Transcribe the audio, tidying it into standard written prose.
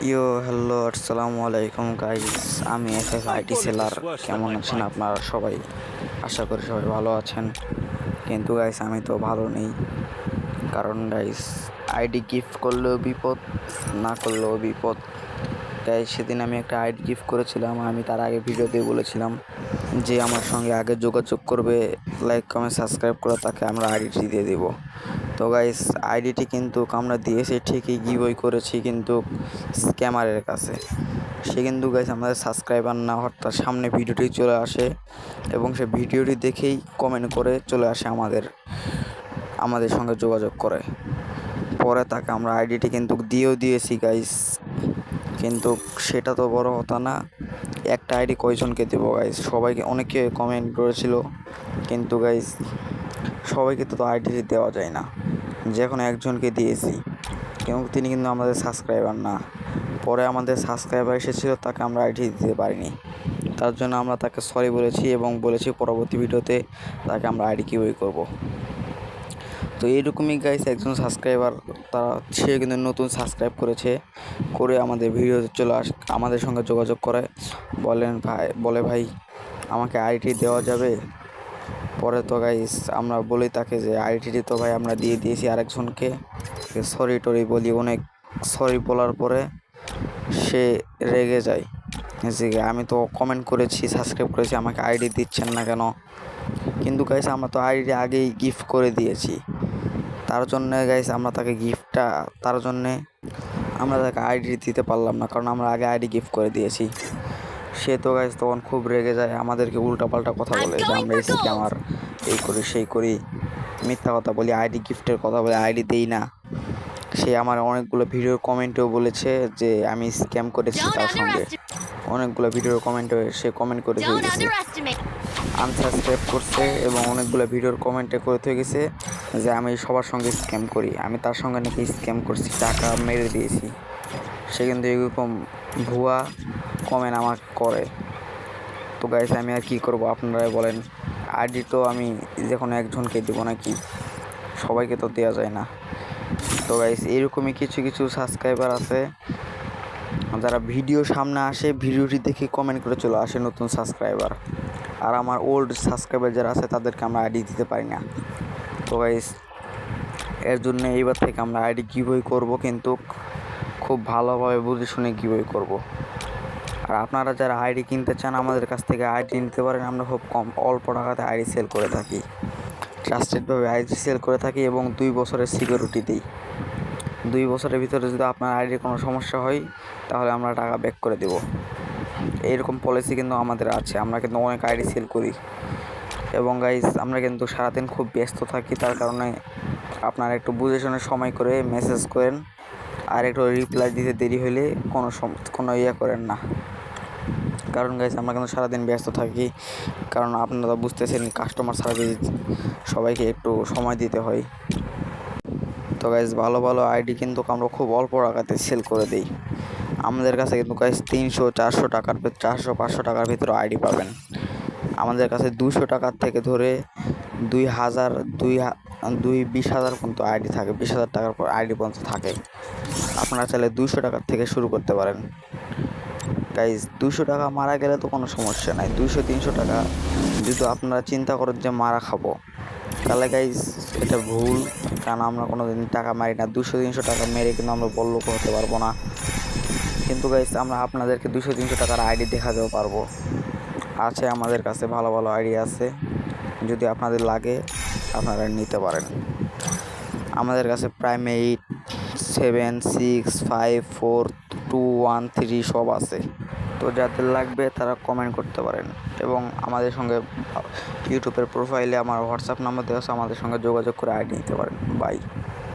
Hello, আসসালামু আলাইকুম guys. আমি আইটি সেলার। কেমন আছেন আপনারা সবাই? আশা করি সবাই ভালো আছেন। কিন্তু গাইস আমি তো ভালো নেই, কারণ গাইস আইডি গিফট করলেও বিপদ, না করলেও বিপদ। গাইস সেদিন আমি একটা আইডি গিফট করেছিলাম, আমি তার আগে ভিডিওতে বলেছিলাম যে আমার সঙ্গে আগে যোগাযোগ করবে, লাইক কমেন্ট সাবস্ক্রাইব করে তাকে আমরা আইডিটি দিয়ে দেবো। তো গাইস আইডিটি কিন্তু আমরা দিয়েছি ঠিকই, গিভওয়ে করেছি, কিন্তু স্ক্যামারের কাছে। সে কিন্তু গাইস আমাদের সাবস্ক্রাইবার না হওয়ার তার সামনে ভিডিওটি চলে আসে এবং সে ভিডিওটি দেখেই কমেন্ট করে চলে আসে আমাদের সঙ্গে যোগাযোগ করে। পরে তাকে আমরা আইডিটি কিন্তু দিয়েও দিয়েছি গাইস, কিন্তু সেটা তো বড় কথা না। একটা আইডি কয়জনকে দেবো গাইস? সবাইকে, অনেকে কমেন্ট করেছিল, কিন্তু গাইস সবাইকে তো আইডি দেওয়া যায় না। যে কোনো একজনকে দিয়েছি, কিন্তু তিনি কিন্তু আমাদের সাবস্ক্রাইবার না। পরে আমাদের সাবস্ক্রাইবার এসেছিলো, তাকে আমরা আইডি দিতে পারিনি। তার জন্য আমরা তাকে সরি বলেছি এবং বলেছি পরবর্তী ভিডিওতে তাকে আমরা আইডি কিভাবে করবো। তো এইরকমই গাইস একজন সাবস্ক্রাইবার, সে কিন্তু নতুন সাবস্ক্রাইব করেছে, করে আমাদের ভিডিওতে চলে আমাদের সঙ্গে যোগাযোগ করে বলে ভাই আমাকে আইডি দেওয়া যাবে? পরে তো গাইস আমরা বলি তাকে যে আইডিটি তো ভাই আমরা দিয়ে দিয়েছি আরেকজনকে। সরি টরি বলি, অনেক সরি বলার পরে সে রেগে যায় যে আমি তো কমেন্ট করেছি, সাবস্ক্রাইব করেছি, আমাকে আইডি দিচ্ছেন না কেন? কিন্তু গাইস আমরা তো আইডি আগেই গিফট করে দিয়েছি। তার জন্যে গাইস তার জন্যে আমরা তাকে আইডি দিতে পারলাম না, কারণ আমরা আগে আইডি গিফট করে দিয়েছি। সে তো গাইস তখন খুব রেগে যায়, আমাদেরকে উল্টাপাল্টা কথা বলে যে আমরা স্ক্যামার, এই করি সেই করি, মিথ্যা কথা বলি, আইডি গিফটের কথা বলে আইডি দেই না। সে আমার অনেকগুলো ভিডিওর কমেন্টেও বলেছে যে আমি স্ক্যাম করেছি তার সঙ্গে। অনেকগুলো ভিডিওর কমেন্টে সে কমেন্ট করে দিয়ে গেছে, আনসাবস্ক্রাইব করছে এবং অনেকগুলো ভিডিওর কমেন্টে করে গেছে যে আমি সবার সঙ্গে স্ক্যাম করি, আমি তার সঙ্গে নাকি স্ক্যাম করছি, টাকা মেরে দিয়েছি। সে কিন্তু এরকম ভুয়া কমেন্ট আমাকে করে। তো গাইস আমি আর কী করবো আপনারাই বলেন? আইডি তো আমি যে কোনো একজনকে দেবো নাকি? সবাইকে তো দেওয়া যায় না। তো গাইস এরকমই কিছু কিছু সাবস্ক্রাইবার আছে যারা ভিডিও সামনে আসে, ভিডিওটি দেখে কমেন্ট করে চলে আসে নতুন সাবস্ক্রাইবার। আর আমার ওল্ড সাবস্ক্রাইবার যারা আছে তাদেরকে আমরা আইডি দিতে পারি না। তো গাইস এর জন্য এইবার থেকে আমরা আইডি গিভওয়ে করব, কিন্তু খুব ভালোভাবে বুঝে শুনে গিভওয়ে করব। আর আপনারা যারা আইডি কিনতে চান আমাদের কাছ থেকে আইডি নিতে পারেন। আমরা খুব অল্প টাকাতে আইডি সেল করে থাকি, ট্রাস্টেডভাবে আইডি সেল করে থাকি এবং 2 বছরের সিকিউরিটি দিই। 2 বছরের ভিতরে যদি আপনার আইডির কোনো সমস্যা হয় তাহলে আমরা টাকা ব্যাক করে দেব। এইরকম পলিসি কিন্তু আমাদের আছে, আমরা কিন্তু অনেক আইডি সেল করি। এবং গাইজ আমরা কিন্তু সারাদিন খুব ব্যস্ত থাকি, তার কারণে আপনারা একটু বুঝে শুনে সময় করে মেসেজ করেন, আর একটু রিপ্লাই দিতে দেরি হলে কোনো করেন না, কারণ গাইজ আমরা কিন্তু সারাদিন ব্যস্ত থাকি। কারণ আপনারা তো বুঝতেছেন কাস্টমার সার্ভিস, সবাইকে একটু সময় দিতে হয়। তো গাইজ ভালো ভালো আইডি কিন্তু আমরা খুব অল্প টাকাতে সেল করে দিই। আমাদের কাছে কিন্তু গাইজ 300-400 টাকার 400-500 টাকার ভিতরে আইডি পাবেন। আমাদের কাছে 200 টাকার থেকে ধরে 2000 20,000 পর্যন্ত আইডি থাকে, 20,000 টাকার পর আইডি পর্যন্ত থাকে। আপনারা চাইলে 200 টাকার থেকে শুরু করতে পারেন। গাইজ 200 টাকা মারা গেলে তো কোনো সমস্যা নাই, 200-300 টাকা যদি আপনারা চিন্তা করেন যে মারা খাবো, তাহলে গাইজ এটা ভুল। কারণ আমরা কোনো দিন টাকা মারি না, 200-300 টাকা মেরে কিন্তু আমরা বড়লোক হতে পারবো না। কিন্তু গাইজ আমরা আপনাদেরকে 200-300 টাকার আইডি দেখাতেও পারবো। আছে আমাদের কাছে ভালো ভালো আইডি আছে, যদি আপনাদের লাগে আপনারা নিতে পারেন। আমাদের কাছে প্রাইম 8, 7, 6, 5, 4, 2, 1, 3 সব আছে। তো যাদের লাগবে তারা কমেন্ট করতে পারেন এবং আমাদের সঙ্গে ইউটিউবের প্রোফাইলে আমার হোয়াটসঅ্যাপ নাম্বার দেওয়া আছে, আমাদের সঙ্গে যোগাযোগ করে আইডি নিতে পারেন। বাই।